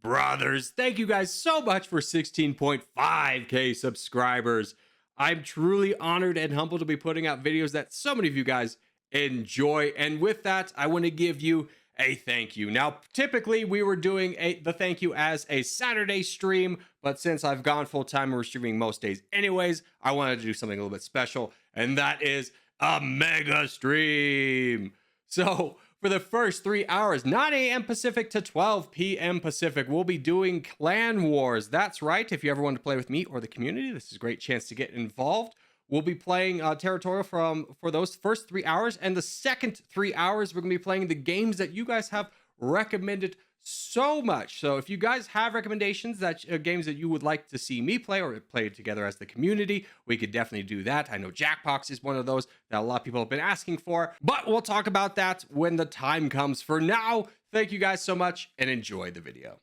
Brothers, thank you guys so much for 16.5k subscribers. I'm truly honored and humbled to be putting out videos that so many of you guys enjoy. And with that, I want to give you a thank you. Now, typically we were doing the thank you as a Saturday stream, but since I've gone full time and we're streaming most days anyways, I wanted to do something a little bit special, and that is a mega stream. So for the first 3 hours, 9 a.m. Pacific to 12 p.m. Pacific, we'll be doing Clan Wars. That's right. If you ever want to play with me or the community, this is a great chance to get involved. We'll be playing Territorial for those first 3 hours. And the second 3 hours, we're going to be playing the games that you guys have recommended so much. So if you guys have recommendations that games that you would like to see me play or play together as the community, we could definitely do that. I know Jackbox is one of those that a lot of people have been asking for, but we'll talk about that when the time comes. For now, thank you guys so much and enjoy the video.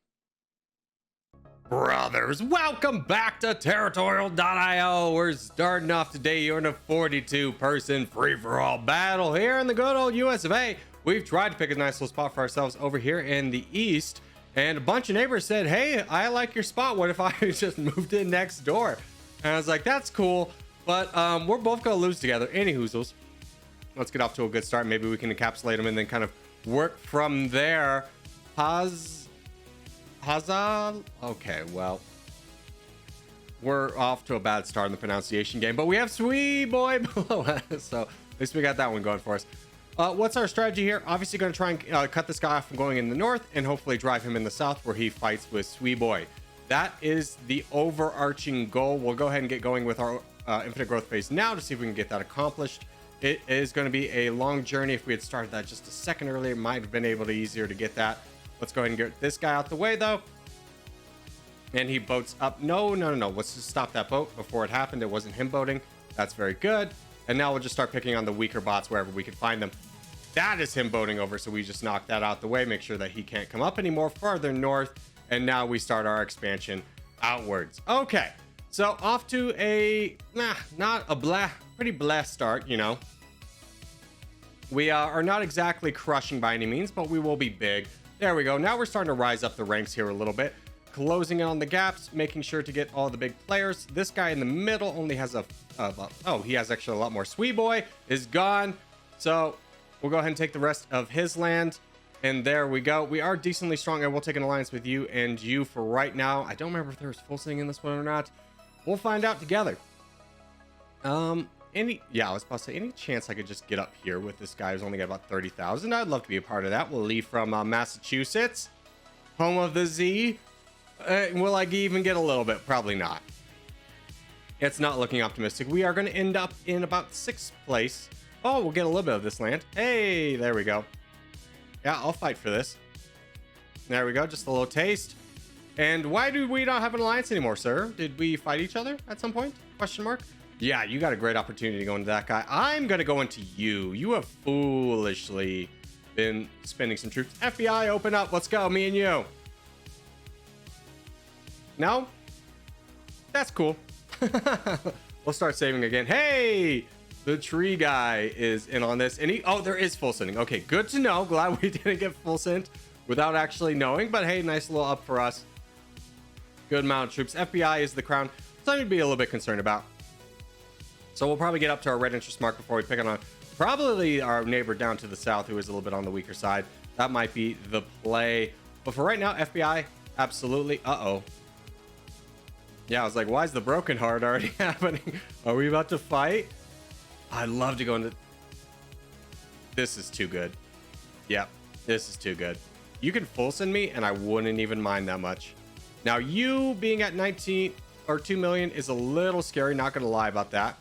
Brothers, welcome back to Territorial.io. We're starting off today. You're in a 42-person free-for-all battle here in the good old US of A. We've tried to pick a nice little spot for ourselves over here in the east, and a bunch of neighbors said, hey, I like your spot. What if I just moved in next door? And I was like, that's cool, but we're both gonna lose together. Anyhoozles, let's get off to a good start. Maybe we can encapsulate them and then kind of work from there. Hazal? Okay, well, we're off to a bad start in the pronunciation game, but we have Sweet Boy below us, so at least we got that one going for us. What's our strategy here? Obviously going to try and cut this guy off from going in the north and hopefully drive him in the south where he fights with Sweet Boy. That is the overarching goal. We'll go ahead and get going with our infinite growth phase now to see if we can get that accomplished. It is going to be a long journey. If we had started that just a second earlier, it might have been able to easier to get that. Let's go ahead and get this guy out the way though. And he boats up. No. Let's just stop that boat before it happened. It wasn't him boating. That's very good. And now we'll just start picking on the weaker bots wherever we can find them. That is him boating over, so we just knock that out the way, make sure that he can't come up anymore farther north, and now we start our expansion outwards. Okay, so off to a, not a pretty blessed start, you know. We are not exactly crushing by any means, but we will be big. There we go. Now we're starting to rise up the ranks here a little bit. Closing in on the gaps, making sure to get all the big players. This guy in the middle only has he has actually a lot more. Sweet Boy is gone. So we'll go ahead and take the rest of his land. And there we go. We are decently strong. I will take an alliance with you and you for right now. I don't remember if there's full sitting in this one or not. We'll find out together. I was about to say, any chance I could just get up here with this guy who's only got about 30,000? I'd love to be a part of that. We'll leave from Massachusetts, home of the Z. Will I even get a little bit? Probably not. It's not looking optimistic. We are going to end up in about 6th place. Oh, we'll get a little bit of this land. Hey, there we go. Yeah, I'll fight for this. There we go. Just a little taste. And why do we not have an alliance anymore, sir? Did we fight each other at some point? Question mark. Yeah, you got a great opportunity to go into that guy. I'm going to go into you. You have foolishly been spending some troops. FBI, open up. Let's go. Me and you. No? That's cool. We'll start saving again. Hey, the tree guy is in on this, and there is full sending. Okay, good to know. Glad we didn't get full sent without actually knowing, but hey, nice little up for us. Good amount of troops. FBI is the crown. Something to be a little bit concerned about. So we'll probably get up to our red interest mark before we pick on probably our neighbor down to the south, who is a little bit on the weaker side. That might be the play, but for right now, FBI, absolutely. Yeah, I was like, why is the broken heart already happening? Are we about to fight? I'd love to go into... This is too good. Yep, this is too good. You can full send me, and I wouldn't even mind that much. Now, you being at 19 or 2 million is a little scary, not going to lie about that.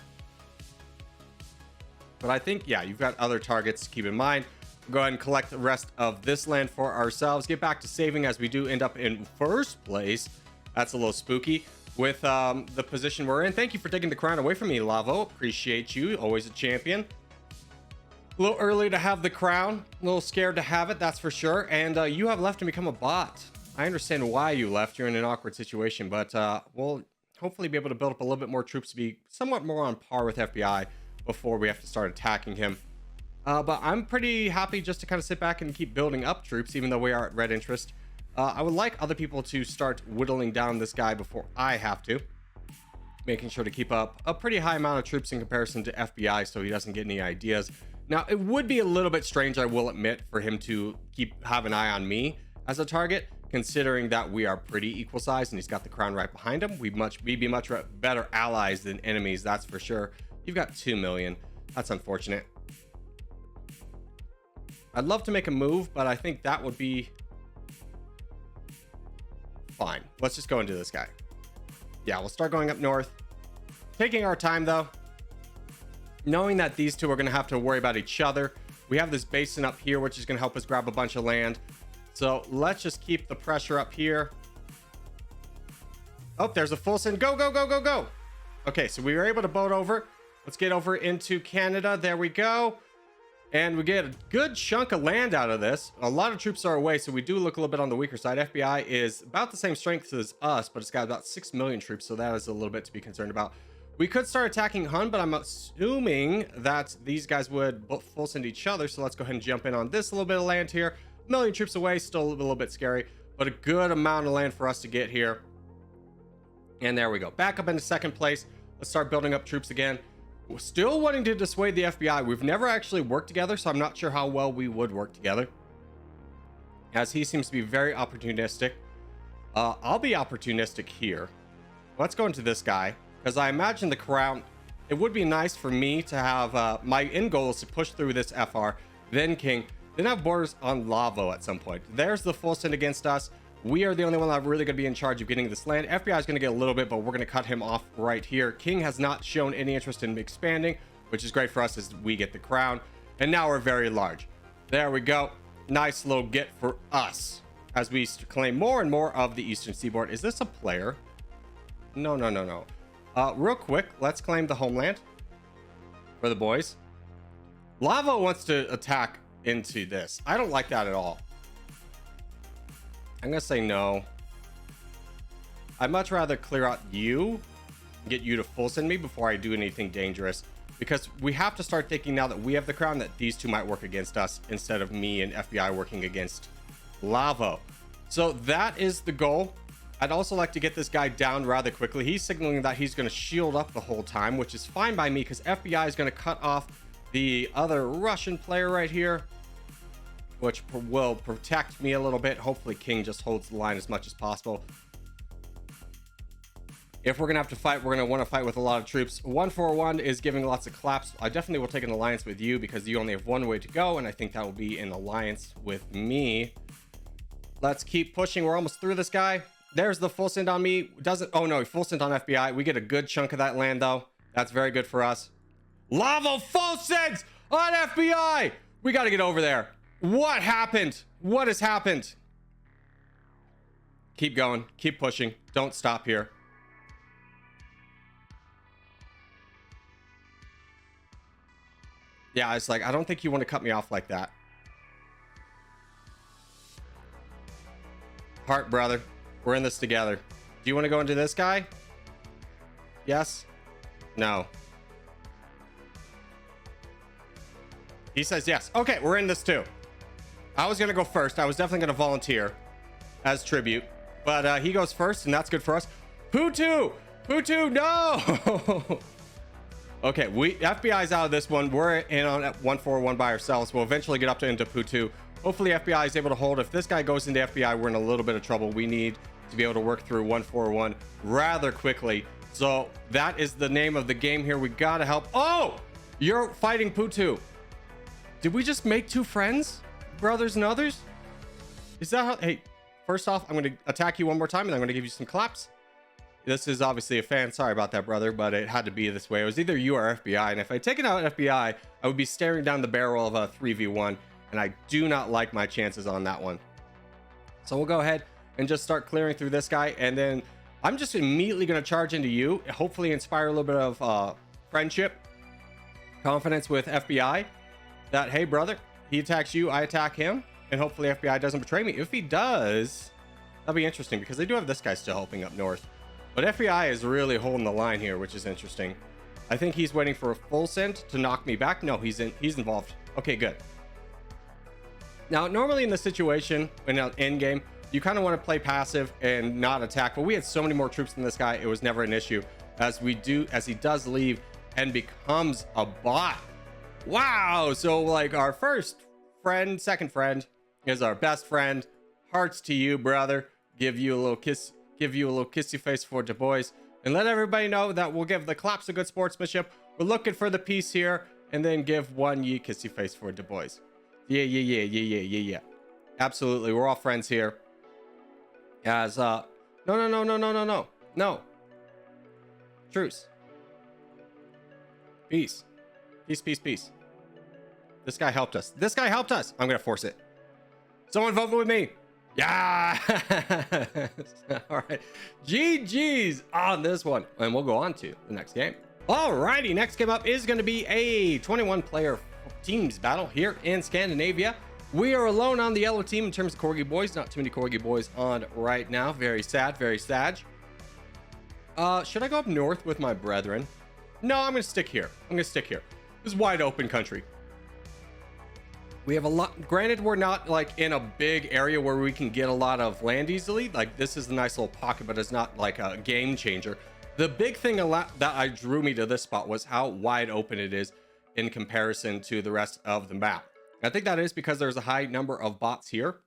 But I think, yeah, you've got other targets to keep in mind. Go ahead and collect the rest of this land for ourselves. Get back to saving as we do end up in first place. That's a little spooky with the position we're in. Thank you for taking the crown away from me, Lavo. Appreciate you. Always a champion. A little early to have the crown. A little scared to have it, that's for sure. And you have left to become a bot. I understand why you left. You're in an awkward situation, but we'll hopefully be able to build up a little bit more troops to be somewhat more on par with FBI before we have to start attacking him. But I'm pretty happy just to kind of sit back and keep building up troops, even though we are at red interest. I would like other people to start whittling down this guy before I have to, making sure to keep up a pretty high amount of troops in comparison to FBI so he doesn't get any ideas. Now, it would be a little bit strange, I will admit, for him to have an eye on me as a target, considering that we are pretty equal size and he's got the crown right behind him. We'd be much better allies than enemies, that's for sure. You've got 2 million. That's unfortunate. I'd love to make a move, but I think that would be fine. Let's just go into this guy. Yeah, we'll start going up north. Taking our time, though. Knowing that these two are going to have to worry about each other. We have this basin up here, which is going to help us grab a bunch of land. So let's just keep the pressure up here. Oh, there's a full send. Go, go, go, go, go. Okay, so we were able to boat over. Let's get over into Canada. There we go. And we get a good chunk of land out of this. A lot of troops are away, so we do look a little bit on the weaker side. FBI is about the same strength as us, but it's got about 6 million troops, so that is a little bit to be concerned about. We could start attacking Hun, but I'm assuming that these guys would full send each other, so let's go ahead and jump in on this little bit of land here. A million troops away, still a little bit scary, but a good amount of land for us to get here. And there we go. Back up into second place. Let's start building up troops again. We're still wanting to dissuade the FBI. We've never actually worked together, so I'm not sure how well we would work together, as he seems to be very opportunistic. I'll be opportunistic here. Let's go into this guy, because I imagine the crown, it would be nice for me to have, my end goal is to push through this FR, then King, then have borders on Lavo at some point. There's the full send against us. We are the only one that are really going to be in charge of getting this land. FBI is going to get a little bit, but we're going to cut him off right here. King has not shown any interest in expanding, which is great for us as we get the crown. And now we're very large. There we go. Nice little get for us as we claim more and more of the eastern seaboard. Is this a player? No, no, no, no. Real quick, let's claim the homeland for the boys. Lavo wants to attack into this. I don't like that at all. I'm gonna say no. I'd much rather clear out you, get you to full send me before I do anything dangerous, because we have to start thinking now that we have the crown that these two might work against us instead of me and FBI working against Lavo. So that is the goal. I'd also like to get this guy down rather quickly. He's signaling that he's going to shield up the whole time, which is fine by me because FBI is going to cut off the other Russian player right here, which will protect me a little bit. Hopefully King just holds the line as much as possible. If we're gonna have to fight, we're gonna want to fight with a lot of troops. 141 is giving lots of claps. I definitely will take an alliance with you because you only have one way to go, and I think that will be an alliance with me. Let's keep pushing. We're almost through this guy. There's the full send on me. Oh no, full send on FBI. We get a good chunk of that land though. That's very good for us. Lavo full sends on FBI. We got to get over there. What happened? What has happened? Keep going. Keep pushing. Don't stop here. Yeah, it's like, I don't think you want to cut me off like that. Heart, brother. We're in this together. Do you want to go into this guy? Yes? No. He says yes. Okay, we're in this too. I was going to go first. I was definitely going to volunteer as tribute. But he goes first, and that's good for us. Putu! Putu, no! Okay, FBI's out of this one. We're in on 141 by ourselves. We'll eventually get up into Putu. Hopefully FBI is able to hold. If this guy goes into FBI, we're in a little bit of trouble. We need to be able to work through 141 rather quickly. So that is the name of the game here. We got to help. Oh! You're fighting Putu. Did we just make two friends? Brothers and others? Is that how... Hey, first off, I'm going to attack you one more time, and I'm going to give you some claps. This is obviously a fan. Sorry about that, brother, but it had to be this way. It was either you or FBI, and if I'd taken out FBI, I would be staring down the barrel of a 3v1, and I do not like my chances on that one. So we'll go ahead and just start clearing through this guy, and then I'm just immediately going to charge into you, hopefully inspire a little bit of friendship, confidence with FBI, that, hey, brother, he attacks you, I attack him, and hopefully FBI doesn't betray me. If he does, that'll be interesting, because they do have this guy still helping up north. But FBI is really holding the line here, which is interesting. I think he's waiting for a full send to knock me back. No, he's involved. Okay, good. Now, normally in this situation, in an end game, you kind of want to play passive and not attack. But we had so many more troops than this guy, it was never an issue. As he does leave and becomes a bot. Wow. So like our first friend, second friend is our best friend. Hearts to you, brother. Give you a little kissy face for the boys, and let everybody know that we'll give the claps of good sportsmanship. We're looking for the peace here, and then give one ye kissy face for the boys. Yeah. Absolutely, we're all friends here. As no. Truce. Peace. Peace. This guy helped us. I'm gonna force it. Someone vote with me. Yeah. All right. GG's on this one. And we'll go on to the next game. Alrighty. Next game up is going to be a 21 player teams battle here in Scandinavia. We are alone on the yellow team in terms of Corgi boys. Not too many Corgi boys on right now. Very sad. Should I go up north with my brethren? No, I'm going to stick here. This is wide open country. We have a lot. Granted, we're not like in a big area where we can get a lot of land easily. Like this is a nice little pocket, but it's not like a game changer. The big thing that drew me to this spot was how wide open it is in comparison to the rest of the map. I think that is because there's a high number of bots here.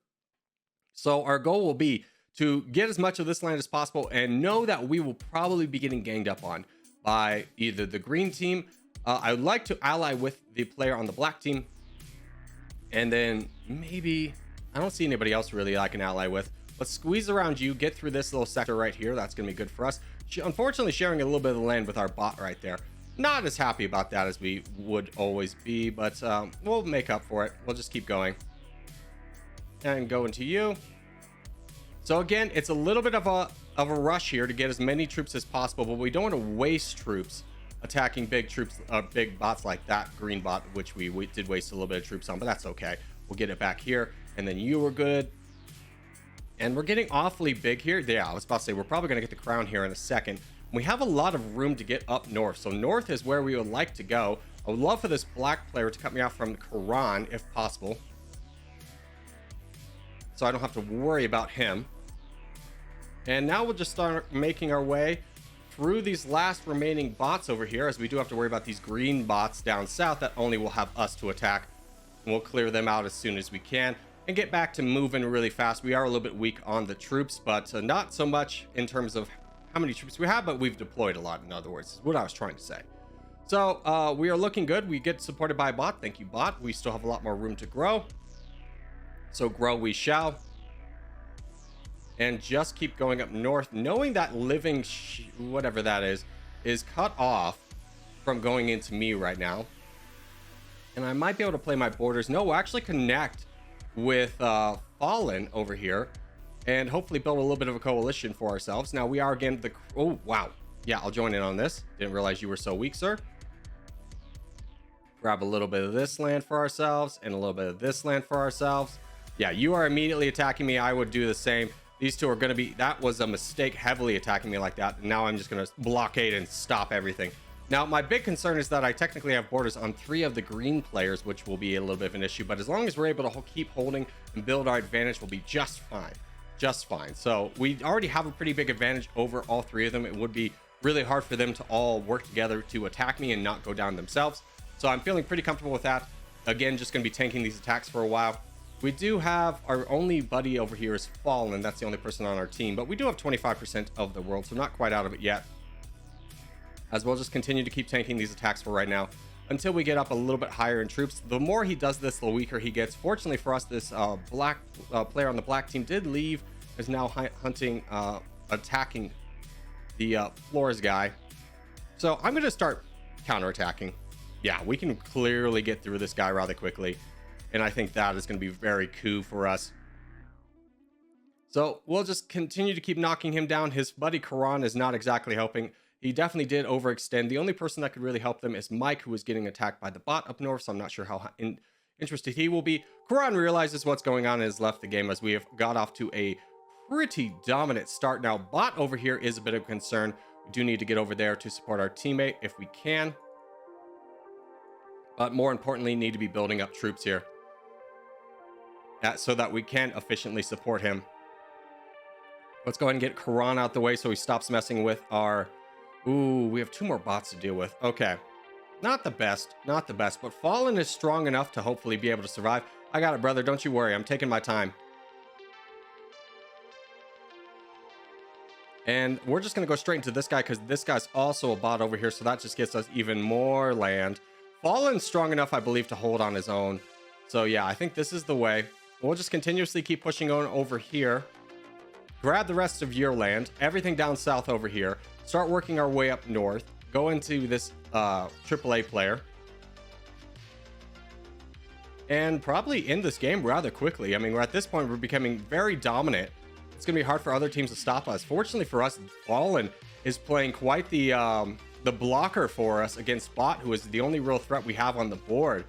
So our goal will be to get as much of this land as possible and know that we will probably be getting ganged up on by either the green team. I would like to ally with the player on the black team. And then maybe, I don't see anybody else really I can ally with. Let's squeeze around you, get through this little sector right here. That's going to be good for us. Unfortunately, sharing a little bit of the land with our bot right there. Not as happy about that as we would always be, but we'll make up for it. We'll just keep going. And go into you. So again, it's a little bit of a rush here to get as many troops as possible, but we don't want to waste troops attacking big bots like that green bot, which we did waste a little bit of troops on, but that's okay. We'll get it back here, and then you were good. And we're getting awfully big here. Yeah, I was about to say we're probably going to get the crown here in a second. We have a lot of room to get up north, so north is where we would like to go. I would love for this black player to cut me off from Quran if possible, so I don't have to worry about him. And now we'll just start making our way through these last remaining bots over here, as we do have to worry about these green bots down south that only will have us to attack. And we'll clear them out as soon as we can and get back to moving really fast. We are a little bit weak on the troops, but not so much in terms of how many troops we have, but we've deployed a lot, in other words, is what I was trying to say. So we are looking good. We get supported by a bot. Thank you, bot. We still have a lot more room to grow, so grow we shall. And just keep going up north, knowing that living whatever that is cut off from going into me right now. And I might be able to play my borders. No, we'll actually connect with Fallen over here and hopefully build a little bit of a coalition for ourselves. Now we are again oh wow, yeah, I'll join in on this. Didn't realize you were so weak, sir. Grab a little bit of this land for ourselves and a little bit of this land for ourselves. Yeah, you are immediately attacking me. I would do the same. These two are going to be, that was a mistake, heavily attacking me like that. Now I'm just going to blockade and stop everything. Now, my big concern is that I technically have borders on 3 of the green players, which will be a little bit of an issue. But as long as we're able to keep holding and build our advantage, we'll be just fine. Just fine. So we already have a pretty big advantage over all 3 of them. It would be really hard for them to all work together to attack me and not go down themselves. So I'm feeling pretty comfortable with that. Again, just going to be tanking these attacks for a while. We do have our only buddy over here is Fallen. That's the only person on our team, but we do have 25% of the world, so not quite out of it yet. As we'll just continue to keep tanking these attacks for right now until we get up a little bit higher in troops. The more he does this, the weaker he gets. Fortunately for us, this black player on the black team did leave, is now hunting, attacking the floors guy. So I'm going to start counterattacking. Yeah, we can clearly get through this guy rather quickly. And I think that is going to be very cool for us. So we'll just continue to keep knocking him down. His buddy Quran is not exactly helping. He definitely did overextend. The only person that could really help them is Mike, who is getting attacked by the bot up north. So I'm not sure how interested he will be. Quran realizes what's going on and has left the game, as we have got off to a pretty dominant start. Now, bot over here is a bit of a concern. We do need to get over there to support our teammate if we can. But more importantly, need to be building up troops here, so that we can efficiently support him. Let's go ahead and get Karan out the way so he stops messing with our... Ooh, we have 2 more bots to deal with. Okay. Not the best, but Fallen is strong enough to hopefully be able to survive. I got it, brother. Don't you worry. I'm taking my time. And we're just going to go straight into this guy because this guy's also a bot over here. So that just gets us even more land. Fallen's strong enough, I believe, to hold on his own. So yeah, I think this is the way. We'll just continuously keep pushing on over here. Grab the rest of your land. Everything down south over here. Start working our way up north. Go into this AAA player. And probably end this game rather quickly. I mean, we're at this point, we're becoming very dominant. It's going to be hard for other teams to stop us. Fortunately for us, Fallen is playing quite the blocker for us against Bot, who is the only real threat we have on the board.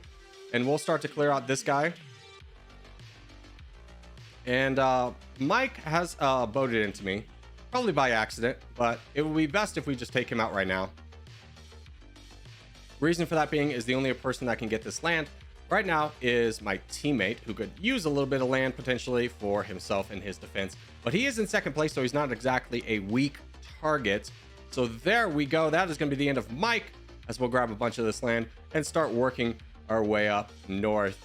And we'll start to clear out this guy. And Mike has boated into me, probably by accident, but it would be best if we just take him out right now. Reason for that being is the only person that can get this land right now is my teammate, who could use a little bit of land potentially for himself and his defense. But he is in second place, so he's not exactly a weak target. So there we go. That is going to be the end of Mike, as we'll grab a bunch of this land and start working our way up north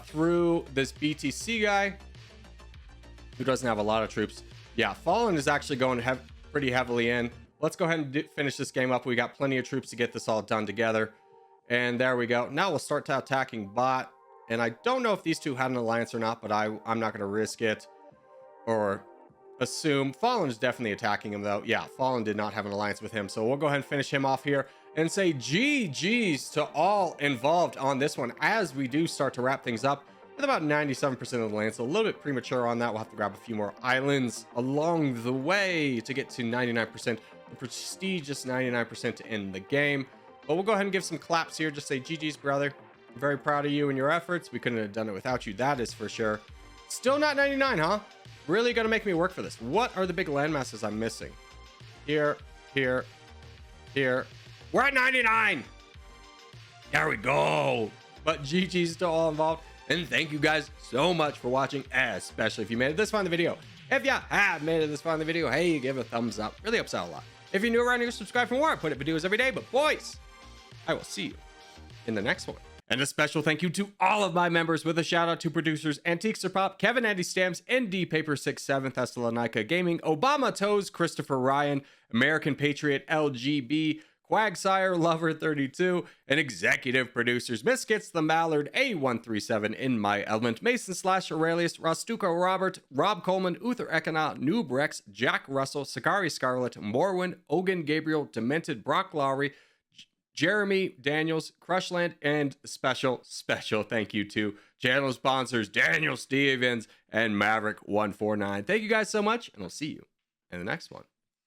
through this BTC guy, who doesn't have a lot of troops. Yeah, Fallen is actually going pretty heavily in. Let's go ahead and finish this game up. We got plenty of troops to get this all done together. And there we go. Now we'll start to attacking Bot. And I don't know if these two had an alliance or not, but I'm not going to risk it or assume. Fallen is definitely attacking him, though. Yeah, Fallen did not have an alliance with him. So we'll go ahead and finish him off here and say GG's to all involved on this one, as we do start to wrap things up with about 97% of the land. So a little bit premature on that. We'll have to grab a few more islands along the way to get to 99%, the prestigious 99% to end the game. But we'll go ahead and give some claps here. Just say GG's, brother. I'm very proud of you and your efforts. We couldn't have done it without you. That is for sure. Still not 99, huh? Really gonna make me work for this. What are the big landmasses I'm missing? Here, here, here. We're at 99. There we go. But GG's to all involved. And thank you guys so much for watching, especially if you made it this far in the video. If you have made it this far in the video, hey, give it a thumbs up. Really helps out a lot. If you're new around here, subscribe for more. I put up videos every day. But boys, I will see you in the next one. And a special thank you to all of my members, with a shout out to producers Antiques or Pop, Kevin Andy Stamps, ND Paper 67, Thessalonica Gaming, Obama Toes, Christopher Ryan, American Patriot LGB, Quagsire Lover 32, and executive producers Biscuits the Mallard, A137 in my element, Mason / Aurelius, Rostuco Robert, Rob Coleman, Uther Ekana, Noob Rex, Jack Russell, Sakari Scarlet, Morwin, Ogan Gabriel, Demented, Brock Lowry, Jeremy Daniels, Crushland, and special thank you to channel sponsors Daniel Stevens and Maverick149. Thank you guys so much, and I'll see you in the next one.